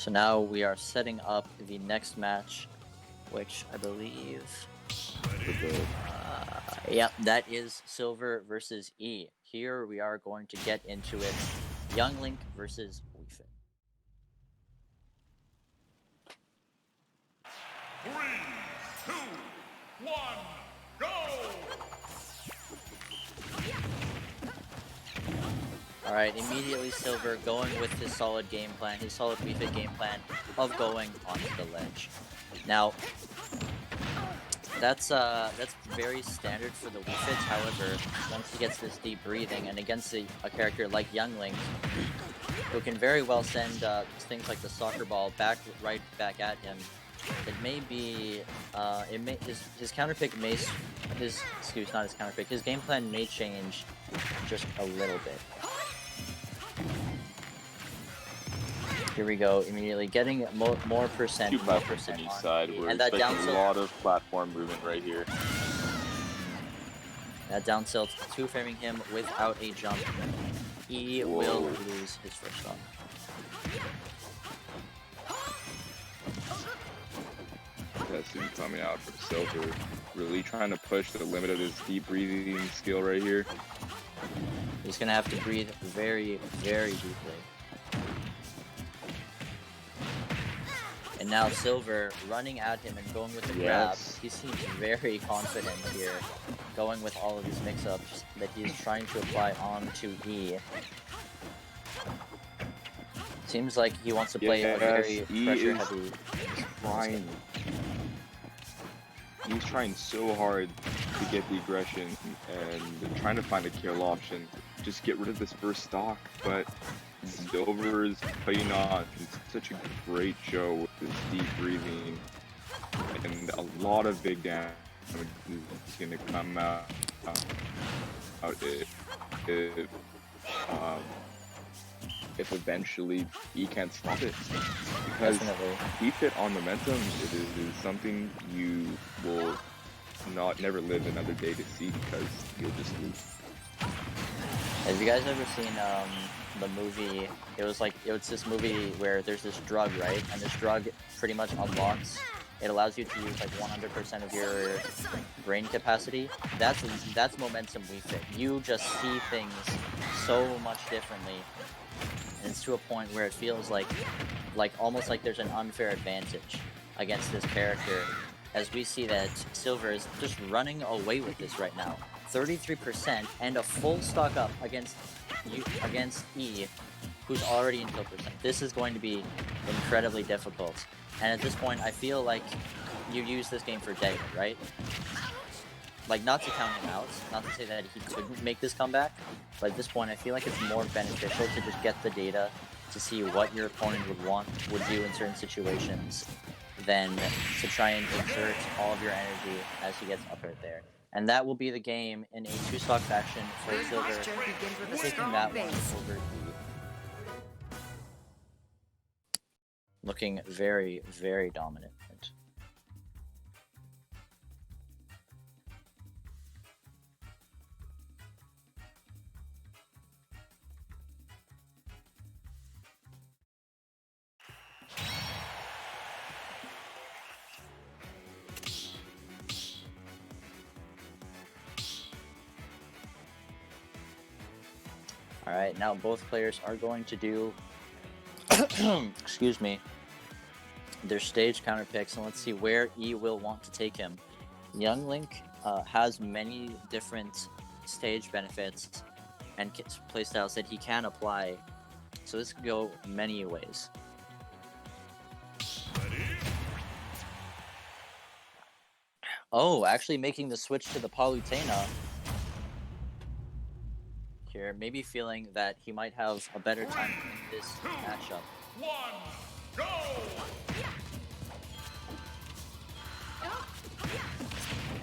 So now we are setting up the next match, which I believe, yep, that is Silver versus E. Here we are going to get into it. Young Link versus Wii Fit. 3, 2, 1, go! Alright, immediately Silver going with his solid game plan, his solid Wii Fit game plan of going onto the ledge. Now, that's very standard for the Wii Fits. However, once he gets this deep breathing and against a character like Young Link, who can very well send things like the soccer ball right back at him, it may be his counter pick may his game plan may change just a little bit. Here we go, immediately getting more percent. 2 platforms on each side. We're and that expecting a lot of platform movement right here. That down tilt 2-framing him without a jump. He will lose his first stock. Testing coming out from Silver. Really trying to push the limit of his deep breathing skill right here. He's gonna have to breathe very, very deeply. And now Silver running at him and going with the grab. He seems very confident here, going with all of these mix-ups that he's trying to apply onto E. Seems like he wants to play a very pressure-heavy. He's trying so hard to get the aggression and trying to find a kill option. Just get rid of this first stock, but Silver is putting on such a great show with his deep breathing and a lot of big damage is going to come out if eventually he can't stop it. Because Wii Fit on momentum is something you will never live another day to see because you'll just lose. Have you guys ever seen the movie? It's this movie where there's this drug, right? And this drug pretty much unlocks. It allows you to use like 100% of your brain capacity. That's momentum Wii Fit. You just see things so much differently. And it's to a point where it feels like almost like there's an unfair advantage against this character, as we see that Silver is just running away with this right now. 33% and a full stock up against E, who's already in kill percent. This is going to be incredibly difficult. And at this point, I feel like you use this game for data, right? Like, not to count him out, not to say that he couldn't make this comeback, but at this point, I feel like it's more beneficial to just get the data to see what your opponent would do in certain situations than to try and exert all of your energy as he gets up right there. And that will be the game in a 2-stock fashion for Silver, taking that one over E. Looking very, very dominant. Alright, now both players are going to do excuse me, their stage counter picks, and let's see where E will want to take him. Young Link has many different stage benefits and playstyles that he can apply, so this could go many ways. Oh, actually making the switch to the Palutena here, maybe feeling that he might have a better time in this matchup. 1, go!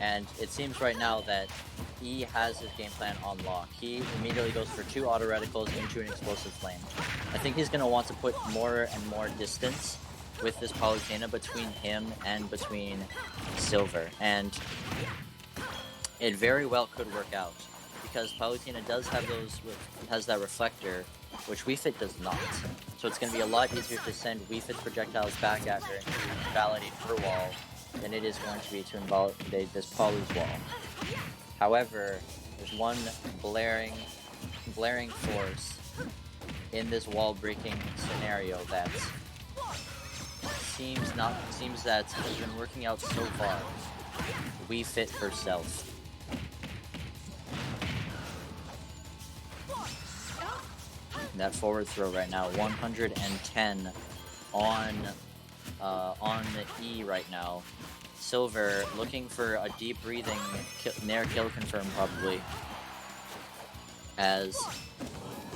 And it seems right now that E has his game plan on lock. He immediately goes for 2 auto reticles into an explosive flame. I think he's going to want to put more and more distance with this Palutena between him and between Silver. And it very well could work out, because Palutena does have has that reflector, which Wii Fit does not. So it's going to be a lot easier to send Wii Fit's projectiles back at her and to invalidate her wall than it is going to be to invalidate this Palu's wall. However, there's one blaring force in this wall breaking scenario that seems that has been working out so far. Wii Fit herself. That forward throw right now, 110 on E right now. Silver looking for a deep breathing Nair kill confirm probably, as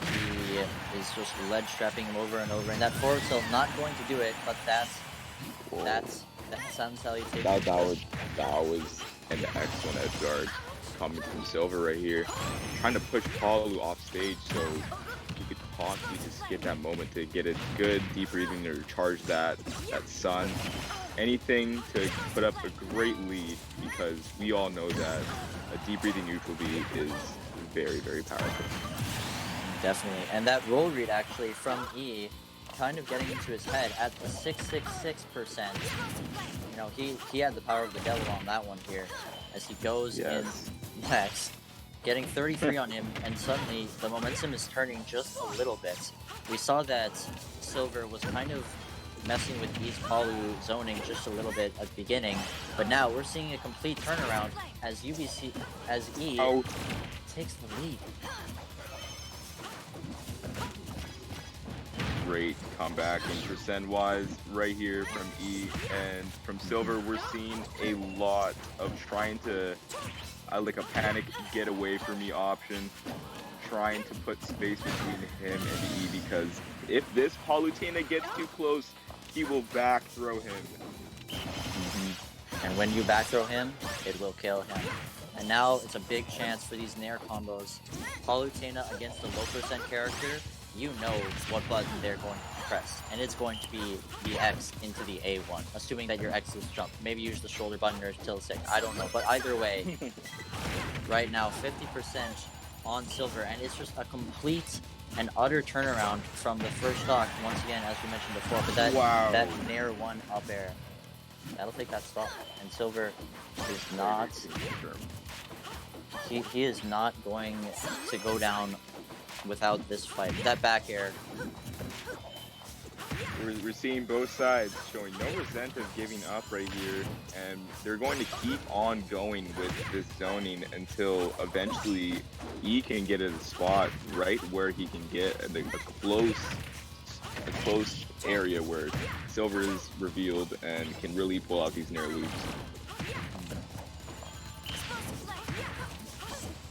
he is just ledge trapping him over and over. And that forward tilt not going to do it, but that's sun salutation. That was an excellent edge guard coming from Silver right here, trying to push Palu off stage so he could possibly just get that moment to get a good deep breathing to recharge that sun. Anything to put up a great lead, because we all know that a deep breathing neutral B is very, very powerful. Definitely. And that roll read actually from E kind of getting into his head at the 666%. You know, he had the power of the devil on that one here as he goes in next, getting 33 on him, and suddenly the momentum is turning just a little bit. We saw that Silver was kind of messing with E's Palu zoning just a little bit at the beginning, but now we're seeing a complete turnaround as E takes the lead. Great comeback in percent wise right here from E, and from Silver we're seeing a lot of trying to like a panic get away from me option, trying to put space between him and E, because if this Palutena gets too close, he will back throw him. And when you back throw him, it will kill him. And now it's a big chance for these Nair combos. Palutena against a low percent character, you know what button they're going to press, and it's going to be the X into the A1, assuming that your X is jump. Maybe use the shoulder button or tilt stick, I don't know, but either way, right now 50% on Silver, and it's just a complete and utter turnaround from the first stock, once again, as we mentioned before, but that Nair 1 up air, that'll take that stock, and Silver is not, he is not going to go down without this fight. That back air. We're seeing both sides showing no resent of giving up right here, and they're going to keep on going with this zoning until eventually E can get a spot right where he can get a close area where Silver is revealed and can really pull out these Nair loops.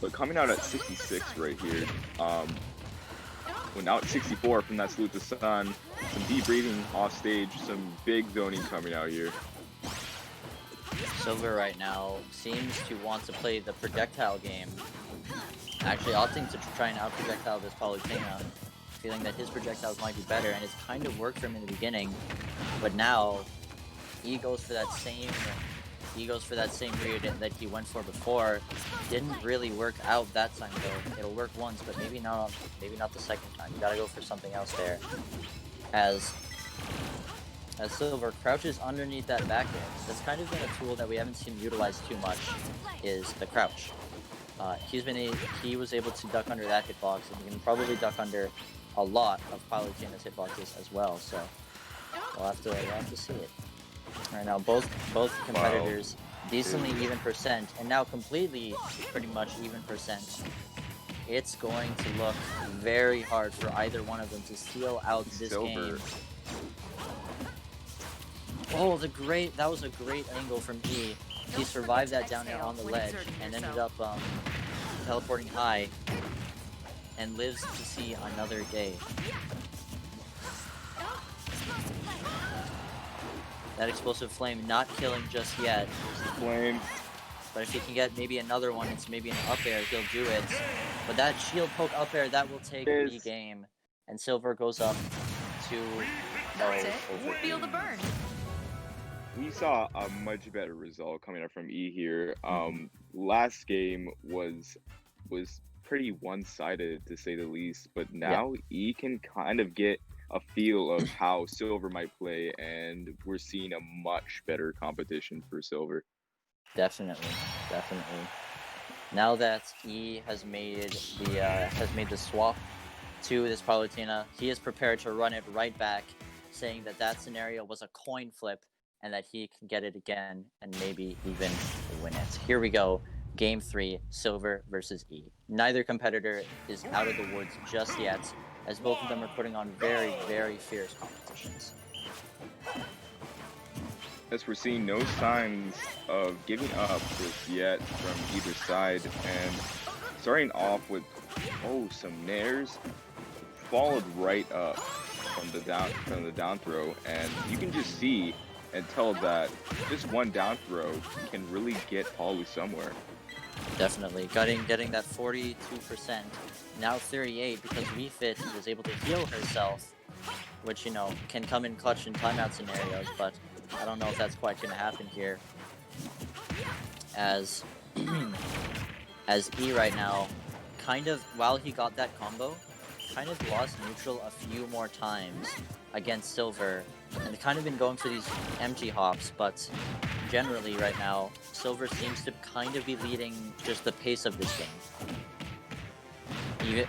But coming out at 66 right here, well, now at 64 from that salute to sun, some deep breathing off stage, some big zoning coming out here. Silver right now seems to want to play the projectile game, actually opting to try and out-projectile this Palutena, feeling that his projectiles might be better, and it's kind of worked for him in the beginning, but now E goes for that same read that he went for before. Didn't really work out that time though. It'll work once, but maybe not the second time. You gotta go for something else there. As Silver crouches underneath that back air. That's kind of been a tool that we haven't seen utilized too much, is the crouch. He was able to duck under that hitbox, and he can probably duck under a lot of Palutena's hitboxes as well. So we'll have to see it. Right now, both competitors decently even percent, and now completely pretty much even percent. It's going to look very hard for either one of them to steal out this game. Oh, that was a great angle from E. He survived that down there on the ledge and ended up teleporting high and lives to see another day. That explosive flame not killing just yet. Flame. But if he can get maybe another one, it's maybe an up air, he'll do it. But that shield poke up air, that will take the game. And Silver goes up to... Feel the burn. We saw a much better result coming up from E here. Last game was pretty one-sided to say the least. But now E can kind of get a feel of how Silver might play, and we're seeing a much better competition for Silver. Definitely. Now that E has made the swap to this Palutena, he is prepared to run it right back, saying that scenario was a coin flip and that he can get it again and maybe even win it. Here we go. Game 3, Silver versus E. Neither competitor is out of the woods just yet, as both of them are putting on very, very fierce competitions. As we're seeing no signs of giving up just yet from either side, and starting off with some nairs, followed right up from the down throw, and you can just see and tell that just one down throw can really get Palu somewhere. Definitely. Getting that 42%, now 38%, because WeFit was able to heal herself, which, can come in clutch in timeout scenarios, but I don't know if that's quite going to happen here. As E right now, kind of, while he got that combo, kind of lost neutral a few more times against Silver, and kind of been going for these empty hops, but generally right now, Silver seems to kind of be leading just the pace of this game.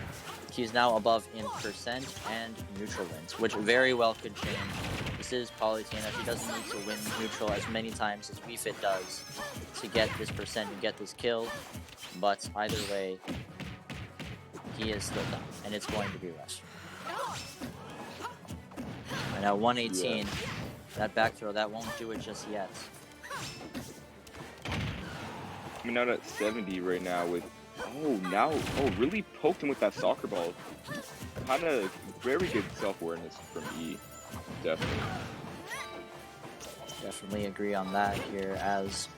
He's now above in percent and neutral wins, which very well could change. This is Palutena. He doesn't need to win neutral as many times as WeFit does to get this percent and get this kill, but either way, he is still down, and it's going to be rough. Right now, 118. That back throw, that won't do it just yet. I mean, out at 70 right now with, really poked him with that soccer ball. Kind of very good self-awareness from E, definitely. Definitely agree on that here, as,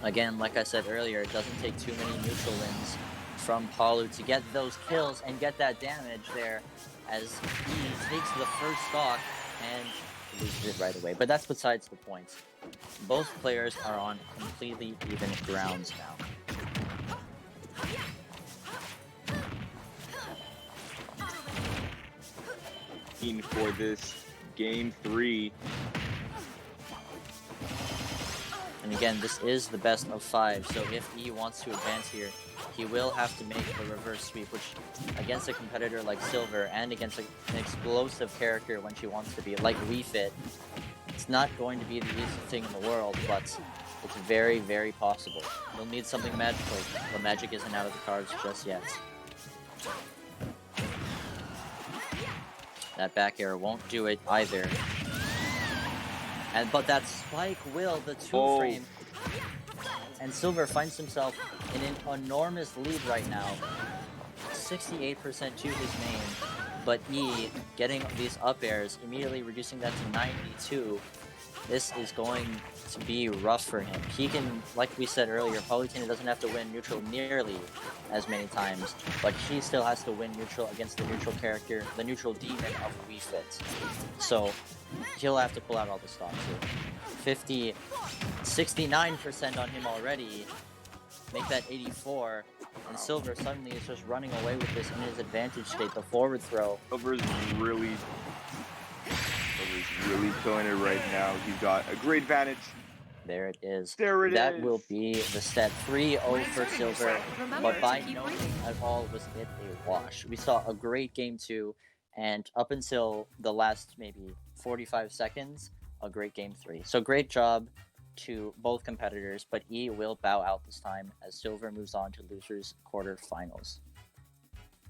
again, like I said earlier, it doesn't take too many neutral wins from Palu to get those kills and get that damage there, as he takes the first stock and loses it right away. But that's besides the point. Both players are on completely even grounds now. For this game 3. And again, this is the best of 5, so if E wants to advance here, he will have to make the reverse sweep, which against a competitor like Silver and against an explosive character when she wants to be, like WeFit, it's not going to be the easiest thing in the world, but it's very, very possible. You'll need something magical, but magic isn't out of the cards just yet. That back air won't do it either. But that spike will, the 2-frame. And Silver finds himself in an enormous lead right now. 68% to his main. But E getting these up airs, immediately reducing that to 92. This is going to be rough for him. He can, like we said earlier, Palutena doesn't have to win neutral nearly as many times, but she still has to win neutral against the neutral character, the neutral demon of WeFit. So he'll have to pull out all the stops here. 69% on him already. Make that 84. And Silver suddenly is just running away with this in his advantage state, the forward throw. Silver's really killing it right now. He's got a great advantage. There it is. There it is. That will be the set 3-0 for Silver, but by no means at all was it a wash. We saw a great game 2, and up until the last maybe 45 seconds, a great game 3. So great job to both competitors, but E will bow out this time as Silver moves on to losers quarterfinals.